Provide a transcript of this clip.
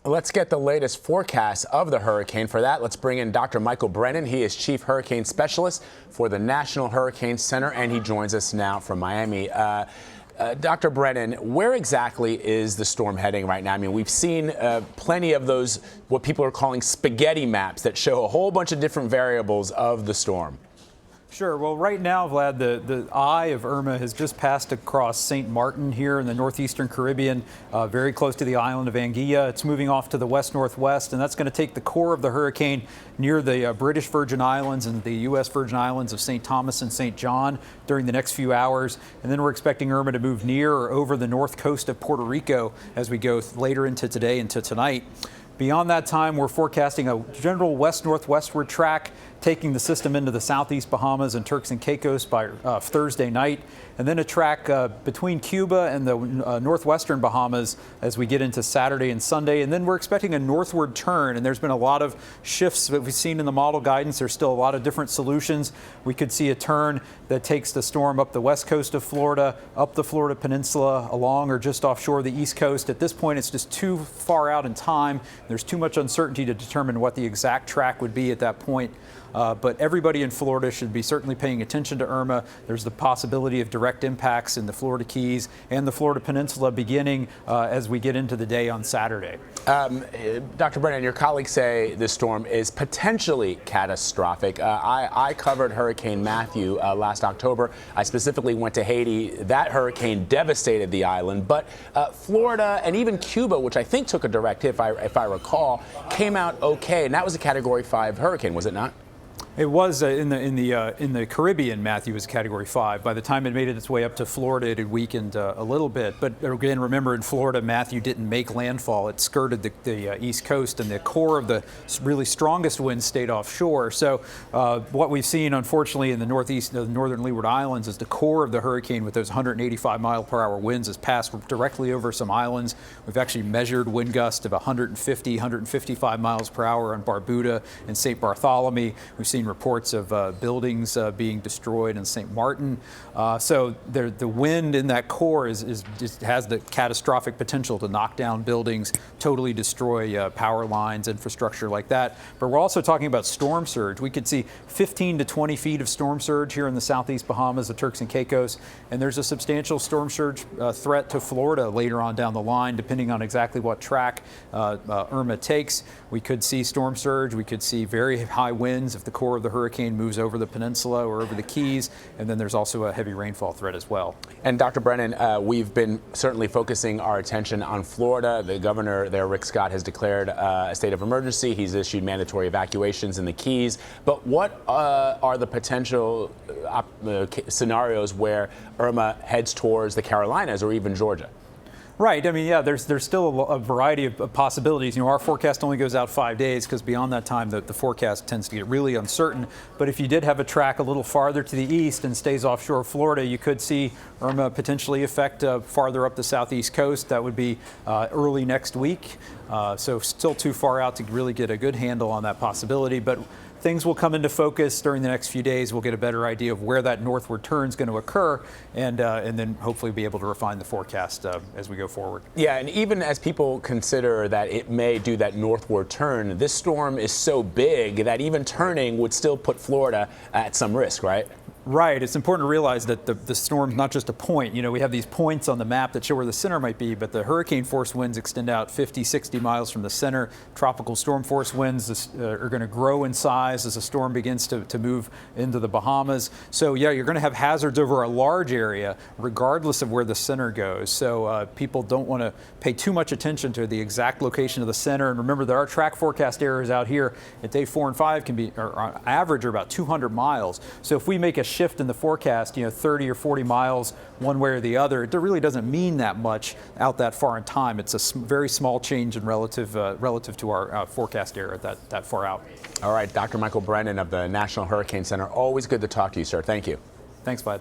Let's get the latest forecast of the hurricane. For that, let's bring in Dr. Michael Brennan. He is Chief Hurricane Specialist for the National Hurricane Center, and he joins us now from Miami. Dr. Brennan, where exactly is the storm heading right now? I mean, we've seen plenty of those, what people are calling spaghetti maps that show a whole bunch of different variables of the storm. Sure. Well, right now, Vlad, the eye of Irma has just passed across St. Martin here in the northeastern Caribbean, very close to the island of Anguilla. It's moving off to the west-northwest, and that's going to take the core of the hurricane near the British Virgin Islands and the U.S. Virgin Islands of St. Thomas and St. John during the next few hours. And then we're expecting Irma to move near or over the north coast of Puerto Rico as we go later into today into tonight. Beyond that time, we're forecasting a general west-northwestward track, taking the system into the southeast Bahamas and Turks and Caicos by Thursday night, and then a track between Cuba and the northwestern Bahamas as we get into Saturday and Sunday. And then we're expecting a northward turn, and there's been a lot of shifts that we've seen in the model guidance. There's still a lot of different solutions. We could see a turn that takes the storm up the west coast of Florida, up the Florida Peninsula, along or just offshore the east coast. At this point, it's just too far out in time. There's too much uncertainty to determine what the exact track would be at that point. But everybody in Florida should be certainly paying attention to Irma. There's the possibility of direct impacts in the Florida Keys and the Florida Peninsula beginning as we get into the day on Saturday. Dr. Brennan, your colleagues say this storm is potentially catastrophic. I covered Hurricane Matthew last October. I specifically went to Haiti. That hurricane devastated the island. But Florida and even Cuba, which I think took a direct hit, if I recall, came out okay. And that was a Category 5 hurricane, was it not? It was in the Caribbean. Matthew was Category 5. By the time it made its way up to Florida, it had weakened a little bit. But again, remember, in Florida, Matthew didn't make landfall. It skirted the east coast, and the core of the really strongest winds stayed offshore. So what we've seen, unfortunately, in the northeast, the northern Leeward Islands, is the core of the hurricane with those 185-mile-per-hour winds has passed directly over some islands. We've actually measured wind gusts of 150, 155 miles per hour on Barbuda and St. Bartholomew. We've seen reports of buildings being destroyed in St. Martin. So the wind in that core has the catastrophic potential to knock down buildings, totally destroy power lines, infrastructure like that. But we're also talking about storm surge. We could see 15 to 20 feet of storm surge here in the southeast Bahamas, the Turks and Caicos, and there's a substantial storm surge threat to Florida later on down the line, depending on exactly what track Irma takes. We could see storm surge. We could see very high winds if the core of the hurricane moves over the peninsula or over the Keys, and then there's also a heavy rainfall threat as well. And Dr. Brennan, we've been certainly focusing our attention on Florida. The governor there, Rick Scott, has declared a state of emergency. He's issued mandatory evacuations in the Keys. But what are the potential scenarios where Irma heads towards the Carolinas or even Georgia? Right. I mean, yeah, there's still a variety of possibilities. You know, our forecast only goes out 5 days because beyond that time, the forecast tends to get really uncertain. But if you did have a track a little farther to the east and stays offshore Florida, you could see Irma potentially affect farther up the southeast coast. That would be early next week. So still too far out to really get a good handle on that possibility. But things will come into focus during the next few days. We'll get a better idea of where that northward turn is going to occur, and then hopefully be able to refine the forecast as we go forward. Yeah, and even as people consider that it may do that northward turn, this storm is so big that even turning would still put Florida at some risk, right? Right. It's important to realize that the storm's not just a point. You know, we have these points on the map that show where the center might be, but the hurricane force winds extend out 50, 60 miles from the center. Tropical storm force winds are going to grow in size as the storm begins to move into the Bahamas. So, yeah, you're going to have hazards over a large area regardless of where the center goes. So people don't want to pay too much attention to the exact location of the center. And remember, there are track forecast errors out here at day 4 and 5 can be, or on average, are about 200 miles. So if we make a shift in the forecast, 30 or 40 miles one way or the other, it really doesn't mean that much out that far in time. It's a very small change in relative to our forecast error that far out. All right, Dr. Michael Brennan of the National Hurricane Center. Always good to talk to you, sir. Thank you. Thanks, Bud.